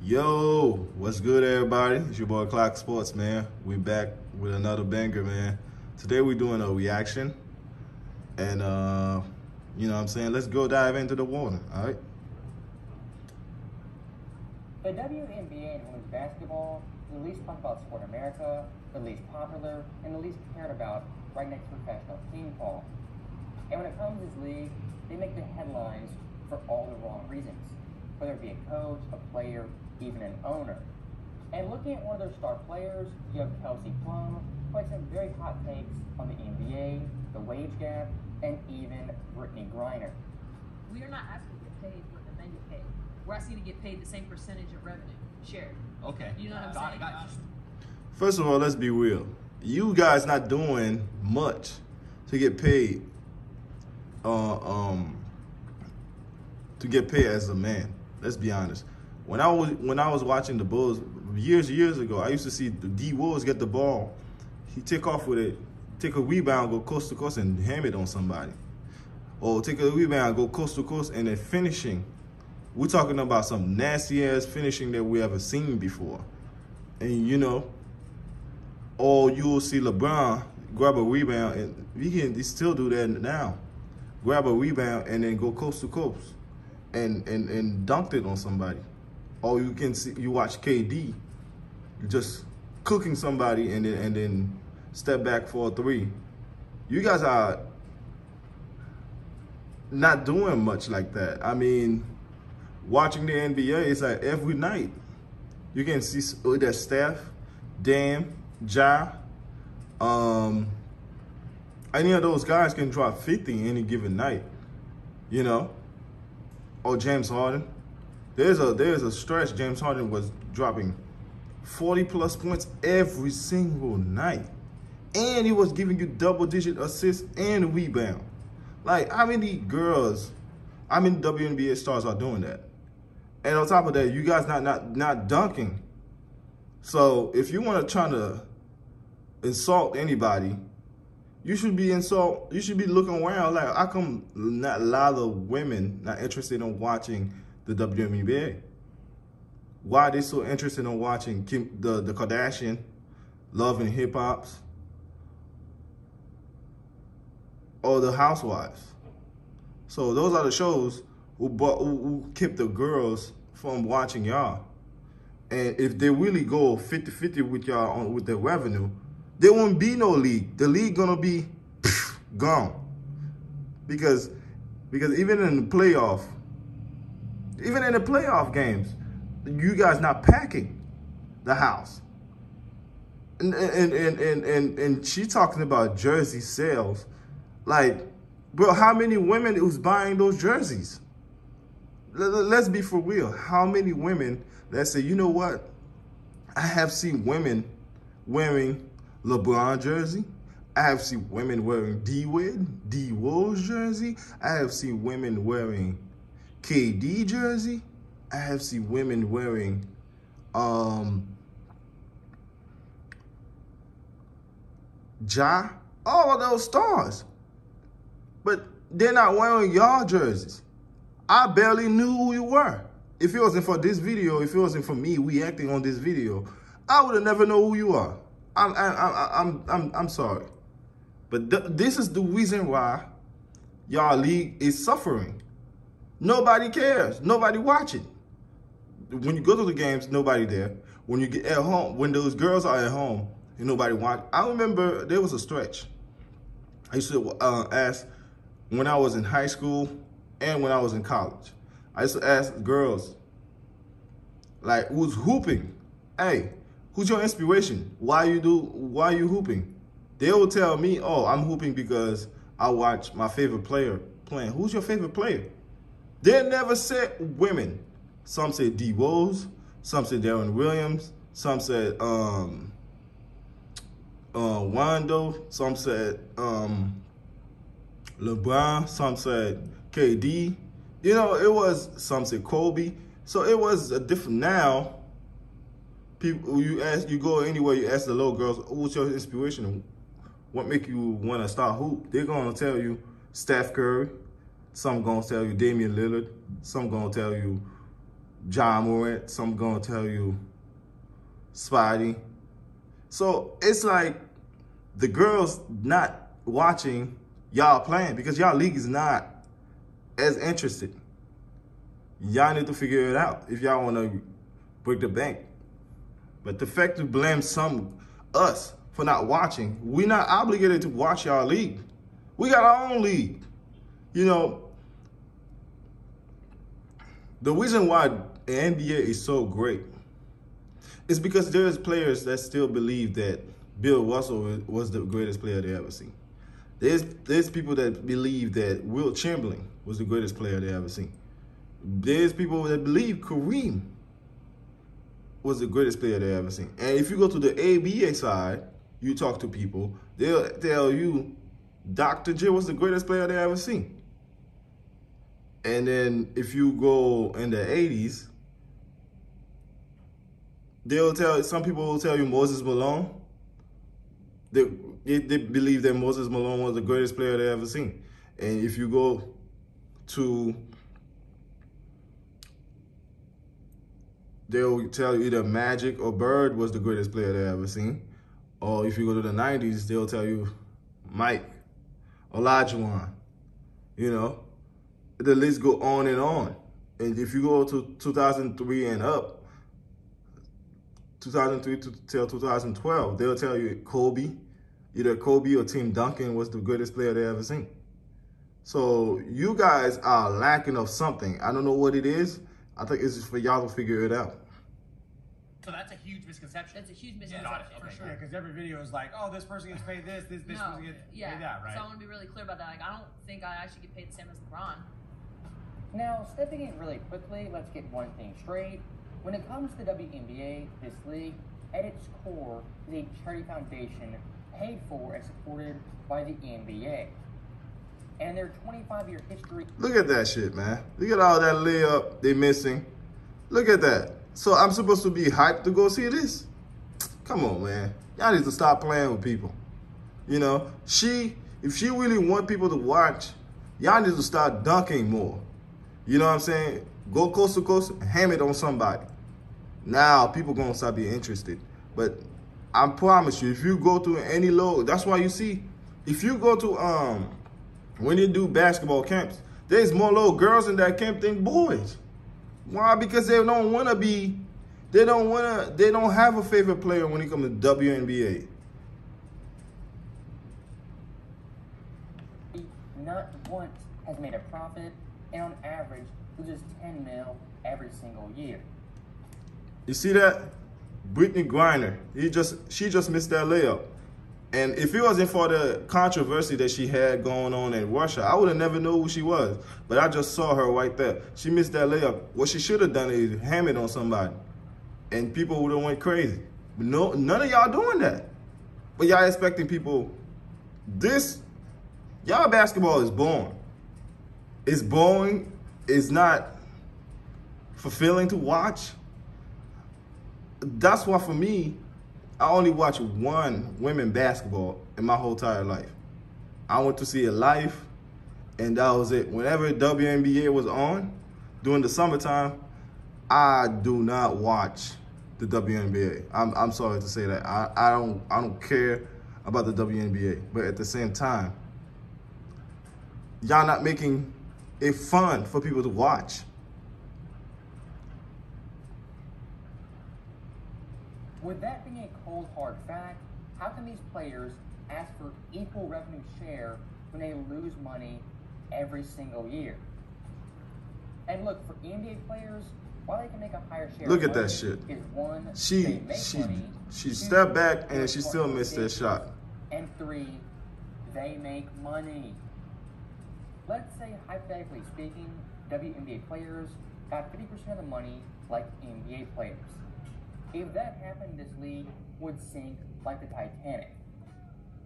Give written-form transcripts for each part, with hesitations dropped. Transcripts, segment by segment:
Yo, what's good, everybody? It's your boy Clock Sports, man. We back with another banger, man. Today we're doing a reaction, and you know what I'm saying? Let's go dive into the water, all right? The WNBA and women's basketball is the least talked about sport in America, the least popular, and the least cared about, right next to professional team ball. And when it comes to this league, they make the headlines for all the wrong reasons, whether it be a coach, a player, even an owner. And looking at one of their star players, you have Kelsey Plum, who had some very hot takes on the NBA, the wage gap, and even Brittany Griner. We are not asking to get paid what the men get paid. We're asking to get paid the same percentage of revenue shared. Okay. You know what I'm saying? Got it. First of all, let's be real. You guys not doing much to get paid. As a man. Let's be honest. When I was watching the Bulls years ago, I used to see the D Wolves get the ball. He take off with it, take a rebound, go coast to coast, and ham it on somebody. Or take a rebound, go coast to coast, and then finishing. We're talking about some nasty ass finishing that we ever seen before. And you know, or you'll see LeBron grab a rebound, and he can still do that now. Grab a rebound and then go coast to coast and dunked it on somebody. Or you can see, you watch KD just cooking somebody and then step back for a three. You guys are not doing much like that. I mean, watching the NBA, it's like every night you can see that Steph, Dame, Ja, any of those guys can drop 50 any given night, you know, or James Harden. There's a stretch James Harden was dropping 40+ points every single night, and he was giving you double-digit assists and rebound. Like, how many WNBA stars are doing that? And on top of that, you guys not dunking. So if you want to try to insult anybody, you should be looking around like, how come not a lot of women not interested in watching the WNBA? Why are they so interested in watching the Kardashian, Love and Hip Hops, or the Housewives? So those are the shows who keep the girls from watching y'all. And if they really go 50-50 with y'all with their revenue, there won't be no league. The league gonna be gone. Because even in the playoff games, you guys not packing the house. And she talking about jersey sales. Like, bro, how many women who's buying those jerseys? Let's be for real. How many women that say, you know what? I have seen women wearing LeBron jersey. I have seen women wearing D Wolves jersey. I have seen women wearing KD jersey. I have seen women wearing Ja, all of those stars. But they're not wearing y'all jerseys. I barely knew who you were. If it wasn't for this video, if it wasn't for me reacting on this video, I would have never known who you are. I'm sorry, but this is the reason why y'all league is suffering. Nobody cares. Nobody watching. When you go to the games, nobody there. When you get at home, when those girls are at home, and nobody watch. I remember there was a stretch. I used to ask when I was in high school and when I was in college. I used to ask girls, like, who's hooping? Hey, who's your inspiration? Why you hooping? They will tell me, oh, I'm hooping because I watch my favorite player playing. Who's your favorite player? They never said women. Some said D Rose, some said Darren Williams, some said Wando, some said LeBron, some said KD. You know, it was, some said Kobe. So it was a different. Now, people, you go anywhere, you ask the little girls, what's your inspiration? What make you want to start hoop? They're going to tell you Steph Curry. Some going to tell you Damian Lillard. Some going to tell you John Morant. Some gonna tell you Spidey. So it's like the girls not watching y'all playing because y'all league is not as interested. Y'all need to figure it out if y'all want to break the bank. But the fact to blame us for not watching, we're not obligated to watch y'all league. We got our own league. You know, the reason why the NBA is so great is because there's players that still believe that Bill Russell was the greatest player they ever seen. There's people that believe that Wilt Chamberlain was the greatest player they ever seen. There's people that believe Kareem was the greatest player they ever seen. And if you go to the ABA side, you talk to people, they'll tell you Dr. J was the greatest player they ever seen. And then if you go in the 80s, some people will tell you Moses Malone. They believe that Moses Malone was the greatest player they ever seen. And if you go to, they'll tell you either Magic or Bird was the greatest player they ever seen. Or if you go to the 90s, they'll tell you Mike, Olajuwon, you know. The list go on and on. And if you go to 2003 and up, 2003 till 2012, they'll tell you Kobe, either Kobe or Tim Duncan was the greatest player they ever seen. So you guys are lacking of something. I don't know what it is. I think it's just for y'all to figure it out. So that's a huge misconception. That's a huge misconception, for sure. Yeah, because every video is like, oh, this person gets paid this person gets paid that, right? So I want to be really clear about that. Like, I don't think I actually get paid the same as LeBron. Now, stepping in really quickly, let's get one thing straight. When it comes to the WNBA, this league, at its core, is a charity foundation paid for and supported by the NBA. And their 25-year history... Look at that shit, man. Look at all that layup they missing. Look at that. So I'm supposed to be hyped to go see this? Come on, man. Y'all need to stop playing with people. You know, if she really want people to watch, y'all need to start dunking more. You know what I'm saying? Go coast to coast, ham it on somebody. Now people gonna start being interested. But I promise you, if you go to any low, that's why you see, if you go to when they do basketball camps, there's more little girls in that camp than boys. Why? Because they don't want to be, they don't have a favorite player when it comes to WNBA. Not once has made a profit, and on average loses 10 mil every single year. You see that? Brittany Griner, she just missed that layup. And if it wasn't for the controversy that she had going on in Russia, I would have never known who she was. But I just saw her right there. She missed that layup. What she should have done is ham it on somebody. And people would have went crazy. But no, none of y'all doing that. But y'all expecting people, y'all basketball is boring. It's boring. It's not fulfilling to watch. That's why for me, I only watch one women basketball in my whole entire life. I went to see it live, and that was it. Whenever WNBA was on during the summertime, I do not watch the WNBA. I'm sorry to say that. I don't care about the WNBA, but at the same time, y'all not making it fun for people to watch. With that being a cold, hard fact, how can these players ask for equal revenue share when they lose money every single year? And look, for NBA players, while they can make a higher share, look at that shit. Is one, she stepped back and she still missed that shot. And 3, they make money. Let's say, hypothetically speaking, WNBA players got 50% of the money like NBA players. If that happened, this league would sink like the Titanic.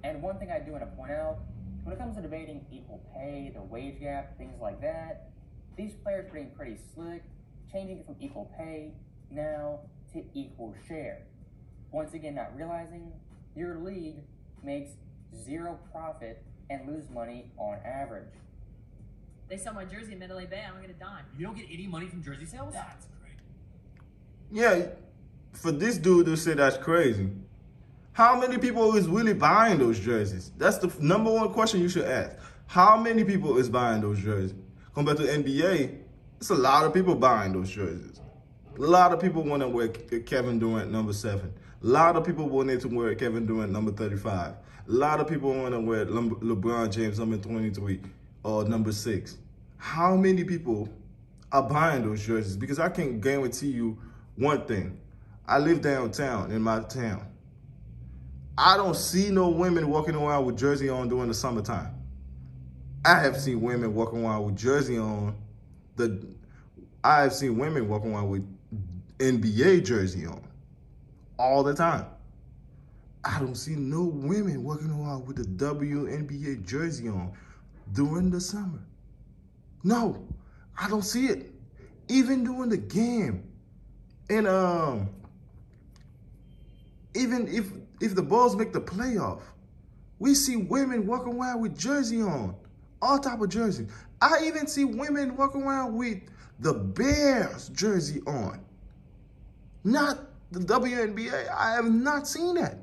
And one thing I do want to point out, when it comes to debating equal pay, the wage gap, things like that, these players are getting pretty slick, changing it from equal pay now to equal share. Once again, not realizing your league makes 0 profit and lose money on average. They sell my jersey in Mandalay Bay, I don't get a dime. You don't get any money from jersey sales? That's Yeah, for this dude to say that's crazy, how many people is really buying those jerseys? That's the number one question you should ask. How many people is buying those jerseys? Compared to NBA, it's a lot of people buying those jerseys. A lot of people want to wear Kevin Durant number 7. A lot of people wanted to wear Kevin Durant number 35. A lot of people want to wear LeBron James number 23 or number 6. How many people are buying those jerseys? Because I can guarantee you one thing. I live downtown in my town. I don't see no women walking around with jersey on during the summertime. I have seen women walking around with jersey on. I have seen women walking around with NBA jersey on all the time. I don't see no women walking around with the WNBA jersey on during the summer. No, I don't see it. Even during the game. And even if the Bulls make the playoff, we see women walking around with jersey on. All type of jerseys. I even see women walking around with the Bears jersey on. Not the WNBA. I have not seen that.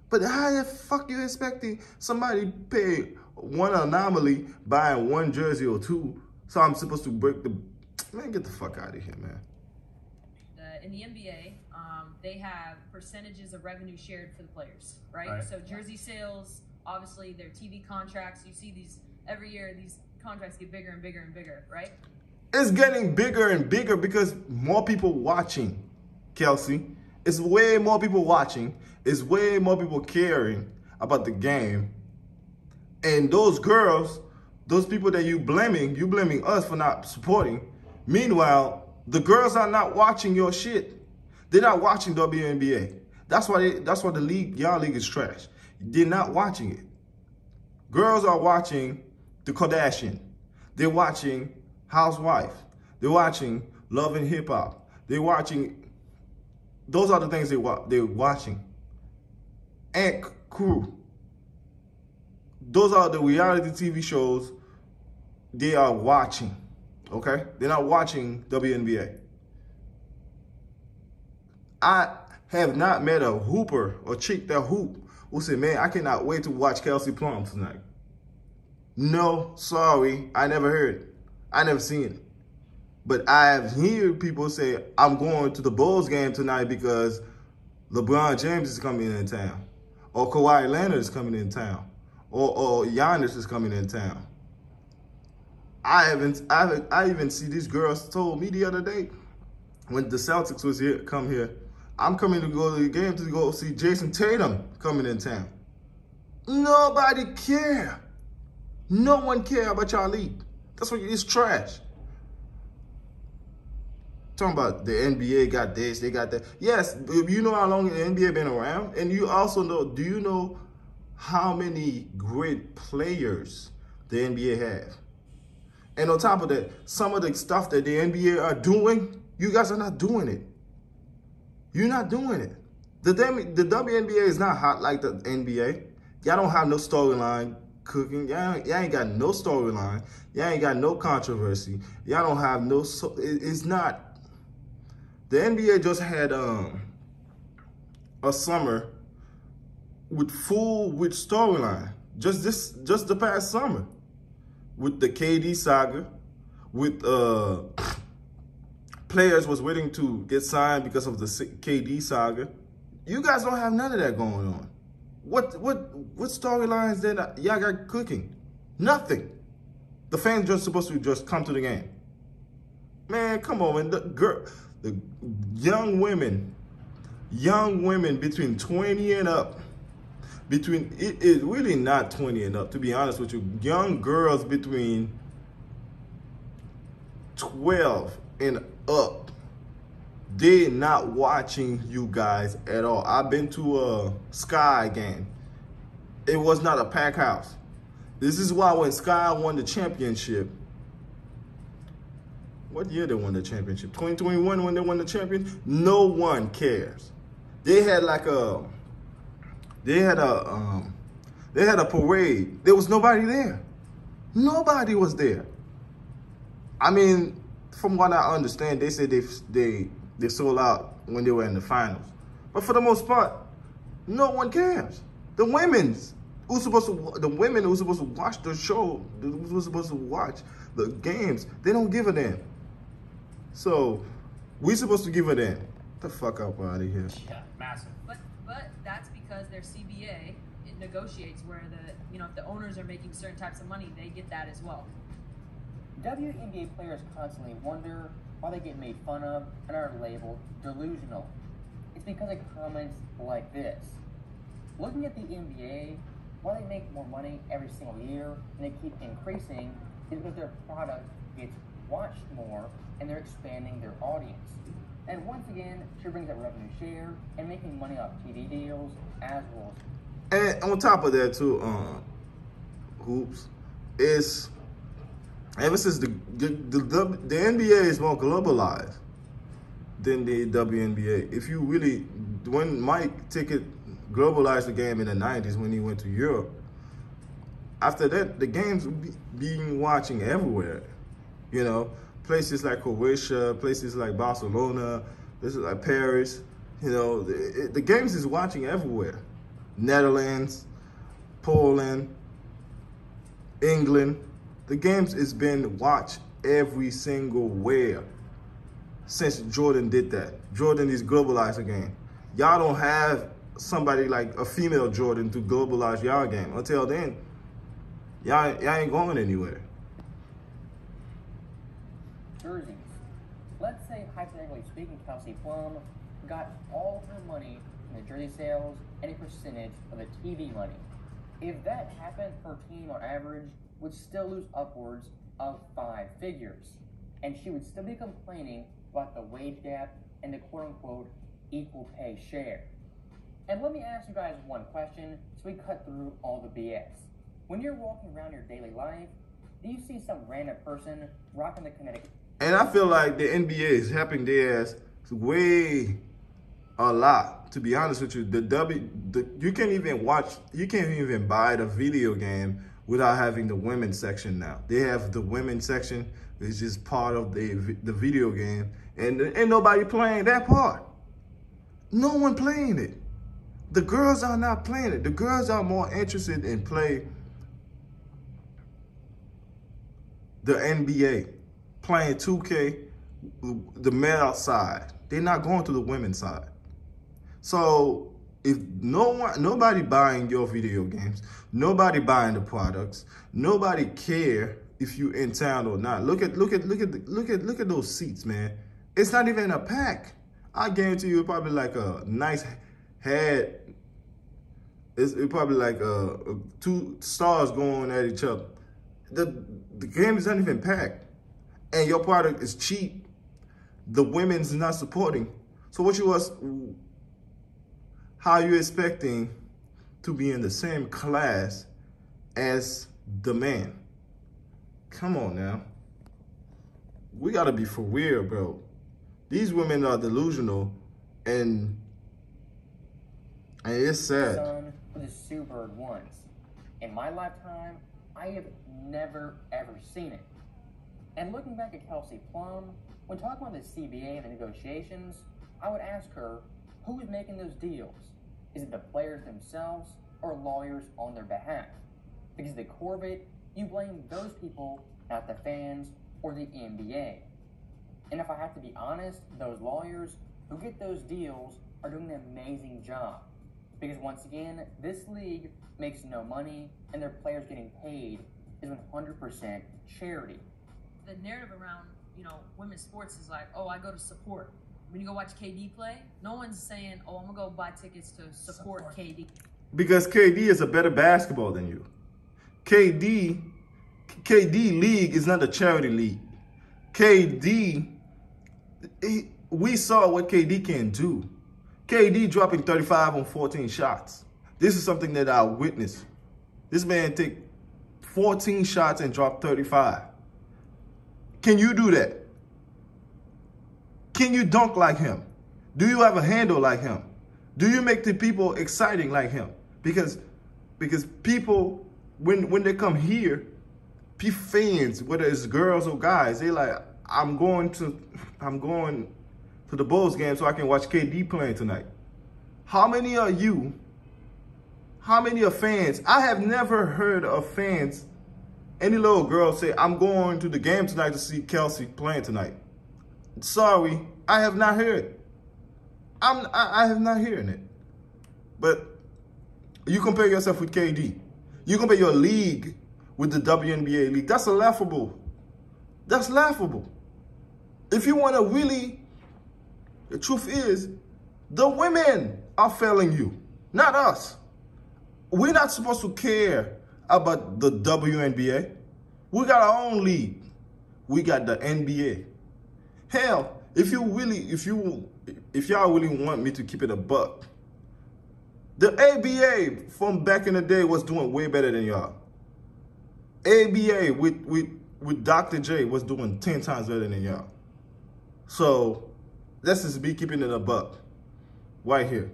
But how the fuck you expecting somebody pay one anomaly buying one jersey or two, so I'm supposed to break the... Man, get the fuck out of here, man. In the NBA, they have percentages of revenue shared for the players, right? So jersey sales, obviously their TV contracts, you see these every year, these contracts get bigger and bigger and bigger, right? It's getting bigger and bigger because more people watching, Kelsey. It's way more people watching. It's way more people caring about the game. And those girls, those people that you blaming us for not supporting. Meanwhile, the girls are not watching your shit. They're not watching WNBA. That's why the league, y'all league is trash. They're not watching it. Girls are watching the Kardashian. They're watching Housewife. They're watching Love and Hip Hop. They're watching, those are the things they're watching. And Crew. Those are the reality TV shows they are watching, okay? They're not watching WNBA. I have not met a hooper or chick that hoop who said, man, I cannot wait to watch Kelsey Plum tonight. No, sorry, I never heard it. I never seen it. But I have heard people say, I'm going to the Bulls game tonight because LeBron James is coming in town. Or Kawhi Leonard is coming in town. Or Giannis is coming in town. I even see these girls told me the other day when the Celtics was here, come here, I'm coming to go to the game to go see Jason Tatum coming in town. Nobody care. No one care about y'all league. That's what it's trash. Talking about the NBA got this, they got that. Yes, you know how long the NBA been around? And you also know, do you know how many great players the NBA have? And on top of that, some of the stuff that the NBA are doing, you guys are not doing it. You're not doing it. The WNBA is not hot like the NBA. Y'all don't have no storyline cooking. Y'all ain't got no storyline. Y'all ain't got no controversy. Y'all don't have no, it's not. The NBA just had a summer with storyline. Just the past summer. With the KD saga, with players was waiting to get signed because of the KD saga. You guys don't have none of that going on. What storylines then y'all got cooking? Nothing. The fans just supposed to just come to the game. Man, come on, man. The young women between 20 and up, it's really not 20 and up, to be honest with you. Young girls between 12 and up, they're not watching you guys at all. I've been to a Sky game. It was not a packed house. This is why when Sky won the championship, what year they won the championship? 2021 when they won the championship? No one cares. They had like they had a parade. There was nobody there. Nobody was there. I mean, from what I understand, they said they They sold out when they were in the finals. But for the most part, no one cares. The women who's supposed to watch the show, who's supposed to watch the games, they don't give a damn. So we're supposed to give a damn. Get the fuck up out of here. Yeah, massive. But that's because their CBA it negotiates where if the owners are making certain types of money, they get that as well. WNBA players constantly wonder why they get made fun of and are labeled delusional. It's because of comments like this. Looking at the NBA, why they make more money every single year and they keep increasing is because their product gets watched more and they're expanding their audience. And once again, she brings up revenue share and making money off TV deals as well. And on top of that too, Hoops, is ever since the NBA is more globalized than the WNBA. If you really, when Mike globalized the game in the 90s when he went to Europe, after that, the games being watching everywhere. You know, places like Croatia, places like Barcelona, places like Paris. You know, the games is watching everywhere. Netherlands, Poland, England. The games has been watched every single where since Jordan did that. Jordan is globalized the game. Y'all don't have somebody like a female Jordan to globalize y'all game. Until then, y'all ain't going anywhere. Jerseys. Let's say, hypothetically speaking, Kelsey Plum got all her money from the jersey sales and a percentage of the TV money. If that happened, her team on average would still lose upwards of 5 figures. And she would still be complaining about the wage gap and the quote-unquote equal pay share. And let me ask you guys one question so we cut through all the BS. When you're walking around your daily life, do you see some random person rocking the Connecticut? And I feel like the NBA is helping their ass way a lot. To be honest with you, you can't even buy the video game without having the women's section now. They have the women's section, which is part of the video game, and ain't nobody playing that part. No one playing it. The girls are not playing it. The girls are more interested in play the NBA, playing 2K, the male side. They're not going to the women's side. So if nobody buying your video games, nobody buying the products, nobody care if you in town or not. Look at those seats, man. It's not even a pack. I guarantee you, it's probably like a nice head. It's probably like 2 stars going at each other. The game is not even packed, and your product is cheap. The women's not supporting. So how are you expecting to be in the same class as the man? Come on now. We gotta be for real, bro. These women are delusional, and it's sad. Son for the Sue Bird once. In my lifetime, I have never ever seen it. And looking back at Kelsey Plum, when talking about the CBA and the negotiations, I would ask her, who is making those deals? Is it the players themselves or lawyers on their behalf? Because at the core of it, you blame those people, not the fans or the NBA. And if I have to be honest, those lawyers who get those deals are doing an amazing job. Because once again, this league makes no money and their players getting paid is 100% charity. The narrative around, women's sports is like, oh, I go to support. When you go watch KD play, no one's saying, oh, I'm gonna go buy tickets to support KD. Because KD is a better basketball than you. KD league is not a charity league. We saw what KD can do. KD dropping 35 on 14 shots. This is something that I witnessed. This man take 14 shots and drop 35. Can you do that? Can you dunk like him? Do you have a handle like him? Do you make the people exciting like him? Because people, when they come here, fans, whether it's girls or guys, they like, I'm going to the Bulls game so I can watch KD playing tonight. How many are you? How many are fans? I have never heard of fans, any little girl say, I'm going to the game tonight to see Kelsey playing tonight. Sorry, I have not heard. I have not heard it. But you compare yourself with KD. You compare your league with the WNBA league. That's laughable. That's laughable. If you want to really, the truth is, the women are failing you, not us. We're not supposed to care about the WNBA. We got our own league. We got the NBA. Hell, if y'all really want me to keep it a buck, the ABA from back in the day was doing way better than y'all. ABA with Dr. J was doing 10 times better than y'all. So let's just be keeping it a buck right here.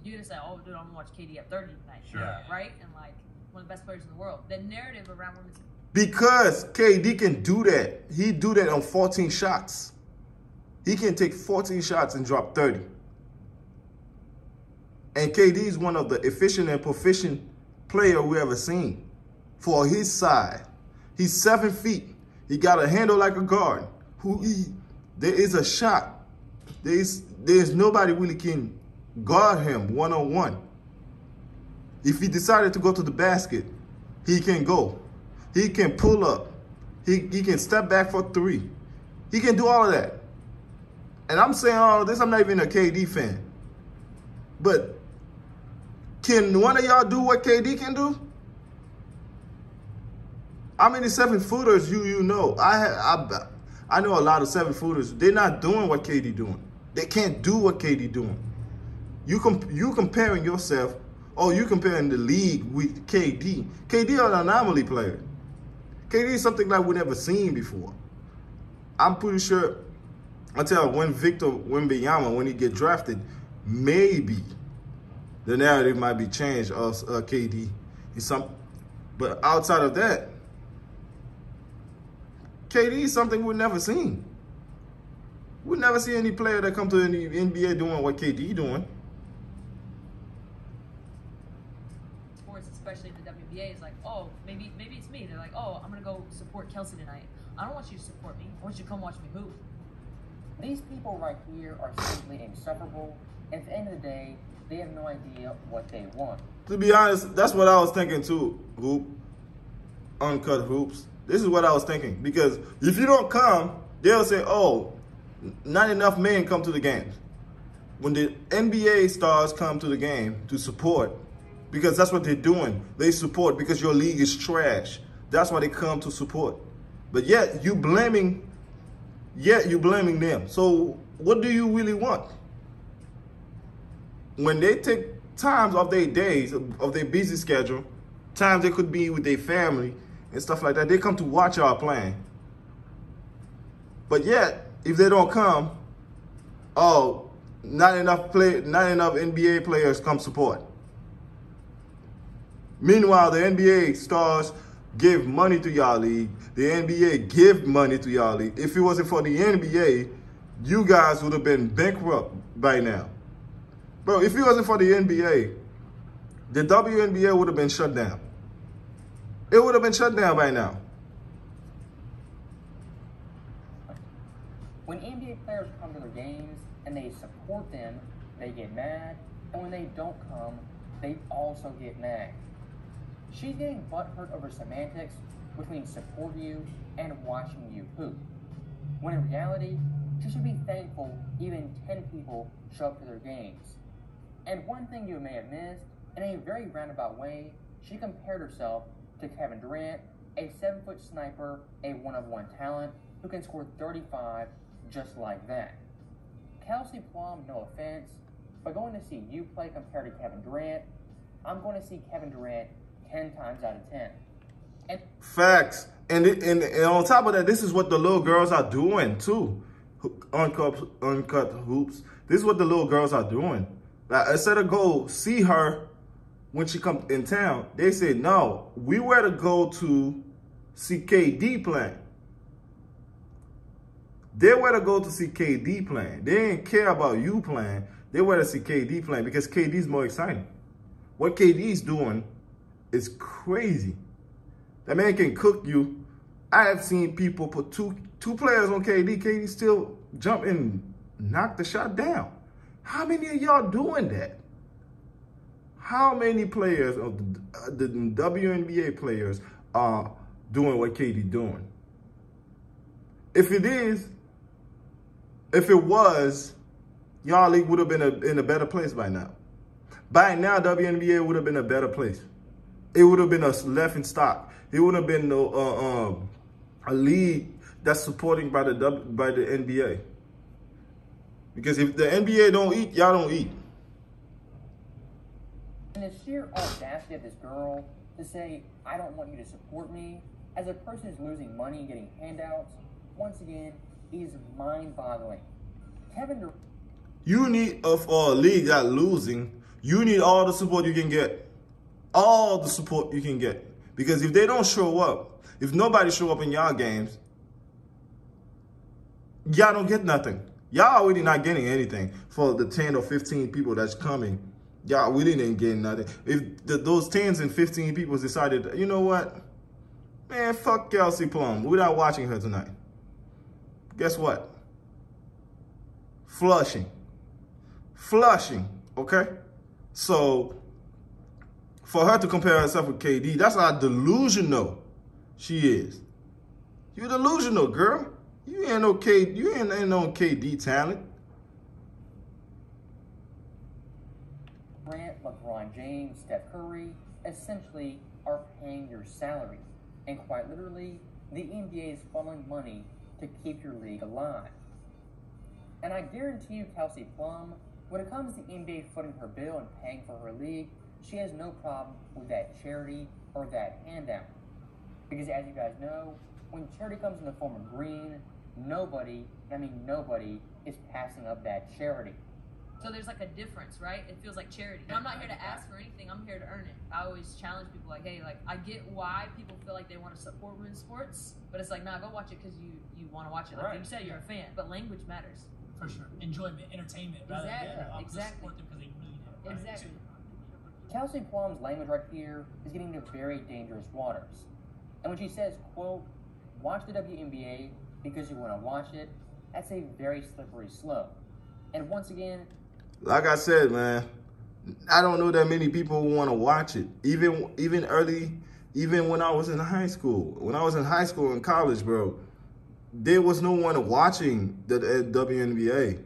You just say, oh, dude, I'm gonna watch KD at 30 tonight. Sure. Right? And like one of the best players in the world. The narrative around women's. Because KD can do that. He do that on 14 shots. He can take 14 shots and drop 30. And KD is one of the efficient and proficient player we ever seen. For his side, he's 7 feet. He got a handle like a guard. There is a shot. There's nobody really can guard him one-on-one. If he decided to go to the basket, he can go. He can pull up. He can step back for 3. He can do all of that. And I'm saying all of this, I'm not even a KD fan. But can one of y'all do what KD can do? How many 7-footers you know? I know a lot of 7-footers. They're not doing what KD doing. They can't do what KD doing. You comparing yourself, or you comparing the league with KD. KD is an anomaly player. KD is something like we've never seen before. I'm pretty sure until when Victor Wembanyama, when he get drafted, maybe the narrative might be changed of KD. But outside of that, KD is something we've never seen. We've never seen any player that come to the NBA doing what KD doing. Sports, especially the WNBA, is like, oh, maybe it's me. They're like, oh, I'm gonna go support Kelsey tonight. I don't want you to support me. I want you to come watch me hoop. These people right here are simply insufferable. At the end of the day, they have no idea what they want. To be honest, that's what I was thinking too, Hoop. Uncut Hoops. This is what I was thinking. Because if you don't come, they'll say, oh, not enough men come to the games. When the NBA stars come to the game to support, because that's what they're doing. They support because your league is trash. That's why they come to support. But yet you blaming them. So what do you really want? When they take times of their days, of their busy schedule, times they could be with their family and stuff like that, they come to watch y'all playing. But yet, if they don't come, oh, not enough NBA players come support. Meanwhile, the NBA stars give money to y'all league. The NBA give money to y'all league. If it wasn't for the NBA, you guys would have been bankrupt by now. Bro, if it wasn't for the NBA, the WNBA would have been shut down. It would have been shut down by now. When NBA players come to their games and they support them, they get mad. And when they don't come, they also get mad. She's getting butthurt over semantics between supporting you and watching you hoop. When in reality, she should be thankful even 10 people show up to their games. And one thing you may have missed, in a very roundabout way, she compared herself to Kevin Durant, a 7-foot sniper, a one-of-one talent who can score 35 just like that. Kelsey Plum, no offense, but going to see you play compared to Kevin Durant, I'm going to see Kevin Durant 10 times out of 10. And facts. And on top of that, this is what the little girls are doing too. Uncut Hoops. This is what the little girls are doing. Like, instead of go see her when she comes in town, they say, no, we were to go to see KD play. They were to go to see KD playing. They didn't care about you playing. They were to see KD playing because KD is more exciting. What KD is doing is crazy. That man can cook you. I have seen people put two players on KD. KD still jump and knock the shot down. How many of y'all doing that? How many players of the WNBA players are doing what KD doing? If it was, y'all league would have been in a better place by now. By now, WNBA would have been a better place. It would have been a left in stock. It would have been a league that's supporting by the NBA. Because if the NBA don't eat, y'all don't eat. And the sheer audacity of this girl to say, I don't want you to support me, as a person who's losing money and getting handouts, once again, is mind-boggling. Kevin, you need, of a league that losing, you need all the support you can get. All the support you can get. Because if they don't show up, if nobody show up in y'all games, y'all don't get nothing. Y'all already not getting anything for the 10 or 15 people that's coming. Y'all really didn't get nothing. If those 10s and 15 people decided, you know what? Man, fuck Kelsey Plum. We're not watching her tonight. Guess what? Flushing, okay? So, for her to compare herself with KD, that's how delusional she is. You're delusional, girl. You ain't no KD talent. Grant, LeBron James, Steph Curry, essentially are paying your salary. And quite literally, the NBA is funneling money to keep your league alive. And I guarantee you, Kelsey Plum, when it comes to the NBA footing her bill and paying for her league, she has no problem with that charity or that handout. Because as you guys know, when charity comes in the form of green, nobody is passing up that charity. So there's like a difference, right? It feels like charity. And I'm not here to ask for anything. I'm here to earn it. I always challenge people like, hey, like I get why people feel like they want to support women's sports, but it's like, nah, go watch it because you want to watch it. Like right. you said, you're a fan. But language matters. For sure. Enjoyment, entertainment. Exactly. Support them because they really do. Right? Exactly. Kelsey Plum's language right here is getting into very dangerous waters. And when she says, quote, watch the WNBA because you want to watch it, that's a very slippery slope. And once again, like I said, man, I don't know that many people who want to watch it. Even when I was in high school. When I was in high school and college, bro, there was no one watching the WNBA.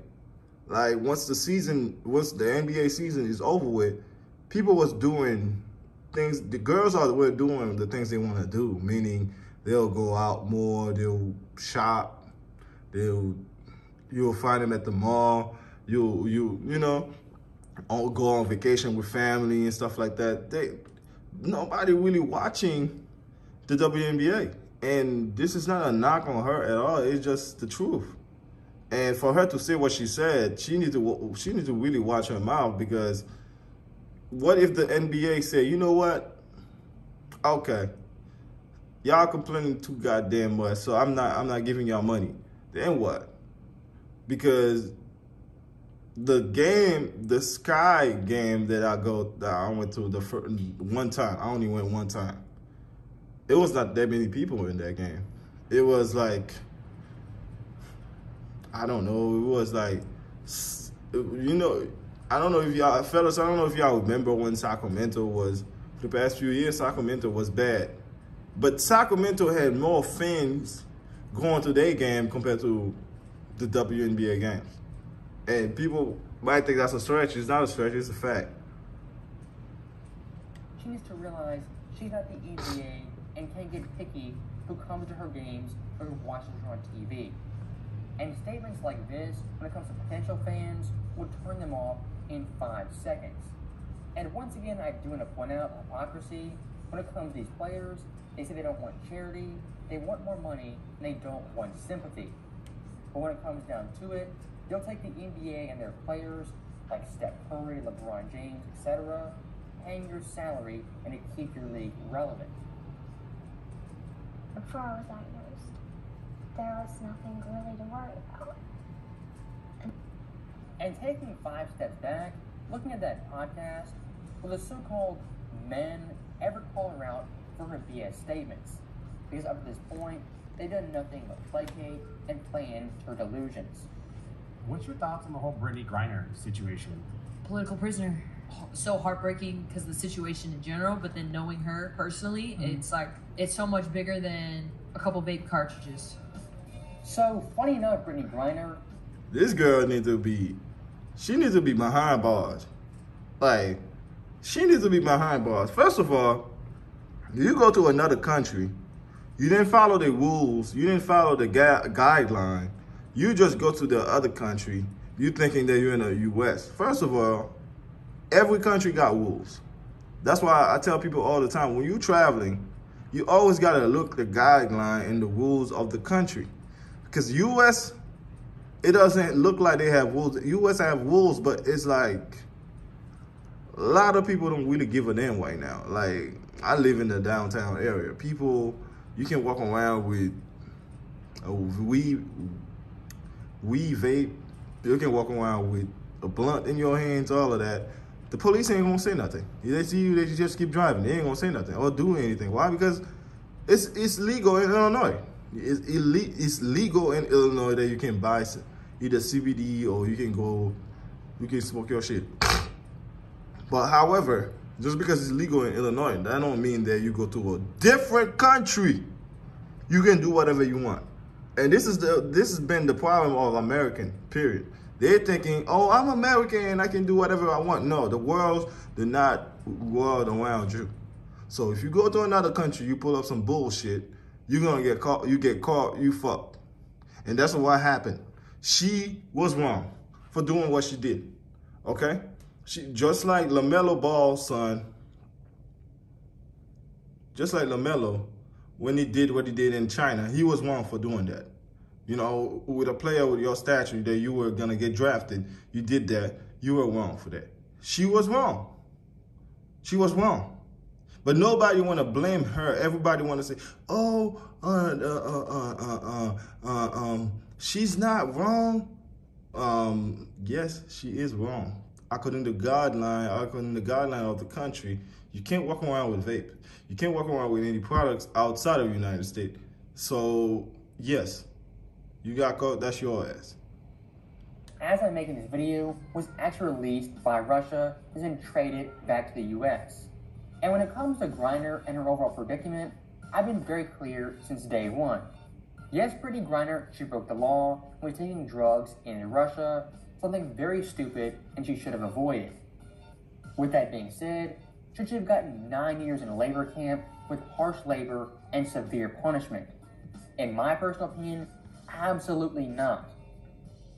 Like once the NBA season is over with, people was doing things. The girls were doing the things they want to do, meaning they'll go out more, they'll shop, you'll find them at the mall. You know, go on vacation with family and stuff like that. Nobody really watching the WNBA. And this is not a knock on her at all. It's just the truth. And for her to say what she said, she needs to really watch her mouth, because what if the NBA say, you know what? Okay, y'all complaining too goddamn much, so I'm not giving y'all money. Then what? Because the Sky game that I went to the first one time, I only went one time. It was not that many people in that game. It was like, I don't know, it was like, you know, I don't know if y'all, fellas, I don't know if y'all remember when Sacramento was, for the past few years, Sacramento was bad. But Sacramento had more fans going to their game compared to the WNBA games. And people might think that's a stretch. It's not a stretch, it's a fact. She needs to realize she's not the NBA and can't get picky who comes to her games or who watches her on TV. And statements like this, when it comes to potential fans, would turn them off in 5 seconds. And once again, I do want to point out hypocrisy. When it comes to these players, they say they don't want charity, they want more money, and they don't want sympathy. But when it comes down to it, they'll take the NBA and their players, like Steph Curry, LeBron James, etc., paying your salary and to keep your league relevant. Before I was diagnosed, there was nothing really to worry about. And taking 5 steps back, looking at that podcast, will the so-called men ever call her out for her BS statements? Because up to this point, they've done nothing but placate and play into her delusions. What's your thoughts on the whole Brittany Griner situation? Political prisoner. So heartbreaking because of the situation in general, but then knowing her personally, it's like, it's so much bigger than a couple vape cartridges. So, funny enough, Brittany Griner, This girl needs to be behind bars. Like, she needs to be behind bars. First of all, you go to another country, you didn't follow the rules, you didn't follow the guideline, you just go to the other country, you thinking that you're in the U.S. First of all, every country got rules. That's why I tell people all the time, when you're traveling, you always got to look the guideline and the rules of the country. Because U.S., it doesn't look like they have rules. U.S. have rules, but it's like a lot of people don't really give a damn right now. Like, I live in the downtown area. People, you can walk around with a weed vape. You can walk around with a blunt in your hands, all of that. The police ain't gonna say nothing. They see you, they just keep driving. They ain't gonna say nothing or do anything. Why? Because it's legal in Illinois. It's legal in Illinois that you can buy either CBD or you can smoke your shit. But however, just because it's legal in Illinois, that don't mean that you go to a different country, you can do whatever you want. And this has been the problem of American, period. They're thinking, oh, I'm American and I can do whatever I want. No, the world did not world around you. So if you go to another country, you pull up some bullshit, you're gonna get caught, you fucked. And that's what happened. She was wrong for doing what she did, okay? She, just like LaMelo Ball's son, just like LaMelo, when he did what he did in China, he was wrong for doing that. You know, with a player with your stature that you were gonna get drafted, you did that, you were wrong for that. She was wrong. She was wrong. But nobody wanna blame her. Everybody wanna say, oh, she's not wrong. Yes, she is wrong. According to the guideline of the country, you can't walk around with vape. You can't walk around with any products outside of the United States. So, yes, you got caught, that's your ass. as I'm making this video, was actually released by Russia and then traded back to the US. And when it comes to Griner and her overall predicament, I've been very clear since day one. Yes, Brittany Griner, she broke the law and was taking drugs in Russia, something very stupid and she should have avoided. With that being said, should she have gotten 9 years in a labor camp with harsh labor and severe punishment? In my personal opinion, absolutely not.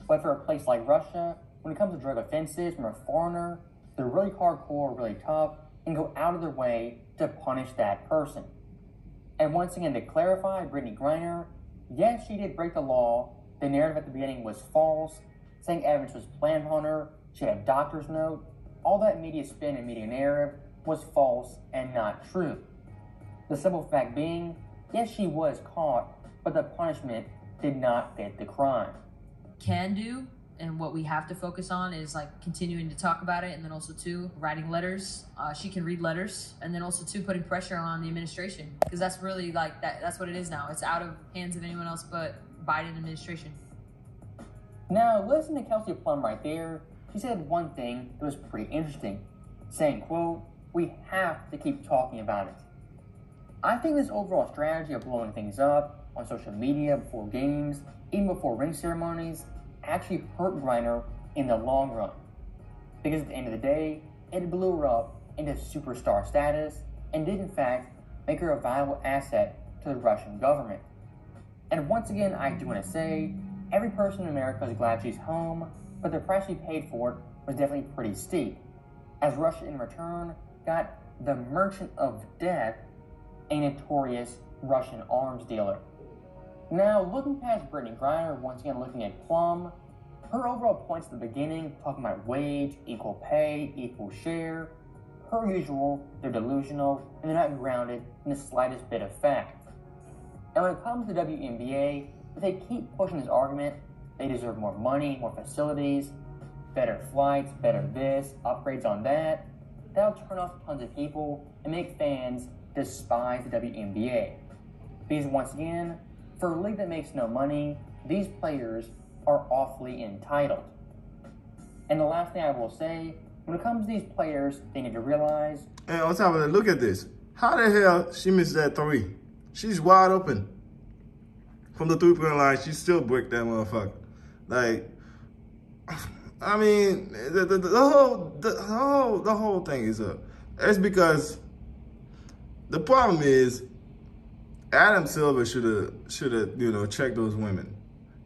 But for a place like Russia, when it comes to drug offenses from a foreigner, they're really hardcore, really tough, and go out of their way to punish that person. And once again, to clarify, Brittany Griner, yes, she did break the law. The narrative at the beginning was false, saying evidence was planned on her, she had a doctor's note. All that media spin and media narrative was false and not true. The simple fact being, yes, she was caught, but the punishment did not fit the crime. Can do, and what we have to focus on is like continuing to talk about it, and then also too writing letters. She can read letters, and then also too putting pressure on the administration, because that's really like that's what it is now. It's out of hands of anyone else but Biden administration. Now listen to Kelsey Plum right there. She said one thing that was pretty interesting, saying, quote, "We have to keep talking about it." I think this overall strategy of blowing things up on social media before games, even before ring ceremonies, actually hurt Griner in the long run. Because at the end of the day, it blew her up into superstar status and did in fact make her a valuable asset to the Russian government. And once again, I do want to say, every person in America is glad she's home, but the price she paid for it was definitely pretty steep, as Russia in return got the Merchant of Death, a notorious Russian arms dealer. Now, looking past Brittany Griner, once again looking at Plum, her overall points at the beginning, talking about wage, equal pay, equal share, per usual, they're delusional, and they're not grounded in the slightest bit of fact. And when it comes to WNBA, If they keep pushing this argument, they deserve more money, more facilities, better flights, better this, upgrades on that, that'll turn off tons of people and make fans despise the WNBA. Because once again, for a league that makes no money, these players are awfully entitled. And the last thing I will say, when it comes to these players, they need to realize... And on top of that, look at this. How the hell she missed that three? She's wide open. From the three-point line, she still bricked that motherfucker. Like, I mean, the whole thing is up. It's because the problem is Adam Silver should have you know, checked those women.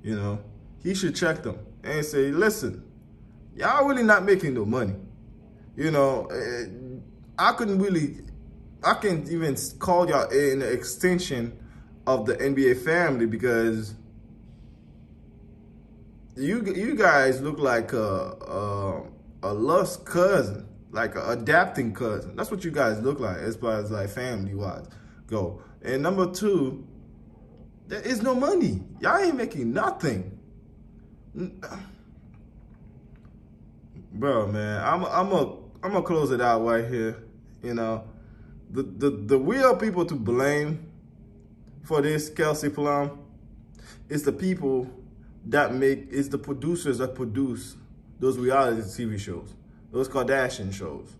You know, he should check them and say, listen, y'all really not making no money. You know, I can't even call y'all an extension of the NBA family because you guys look like a lost cousin, like an adapting cousin. That's what you guys look like as far as like family wise go. And number two, there is no money. Y'all ain't making nothing. Bro, man, I'm gonna close it out right here. You know, the real people to blame for this, Kelsey Plum, is the people that the producers that produce those reality TV shows, those Kardashian shows.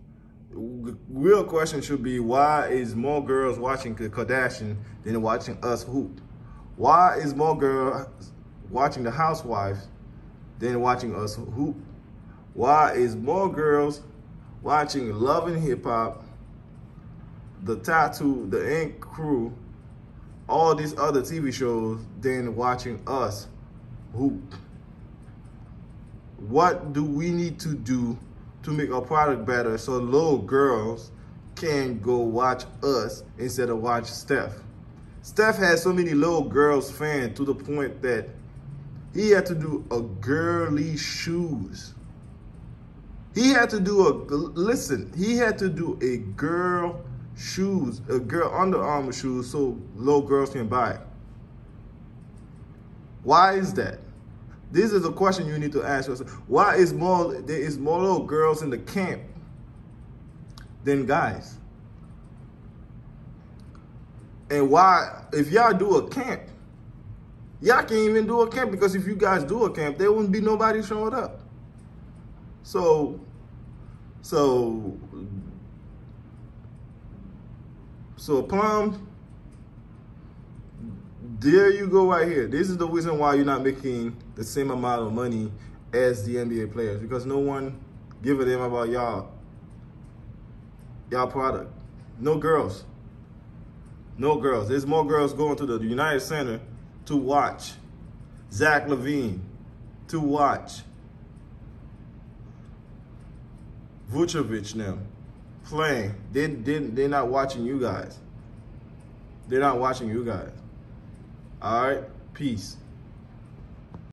Real question should be, why is more girls watching the Kardashian than watching us hoop? Why is more girls watching the Housewives than watching us hoop? Why is more girls watching Love and Hip Hop, The Tattoo, The Ink Crew, all these other TV shows than watching us hoop? What do we need to do to make our product better so little girls can go watch us instead of watch Steph? Steph has so many little girls fans to the point that he had to do a girly shoes. He had to do he had to do a girl shoes, a girl Under Armour shoes so little girls can buy it. Why is that? This is a question you need to ask yourself. Why is there is more little girls in the camp than guys? And why, if y'all do a camp, y'all can't even do a camp, because if you guys do a camp, there wouldn't be nobody showing up. So Plum, there you go right here. This is the reason why you're not making the same amount of money as the NBA players, because no one give a damn about y'all product. No girls. No girls. There's more girls going to the United Center to watch Zach LaVine, to watch Vucevic now playing. They're not watching you guys. They're not watching you guys. All right? Peace.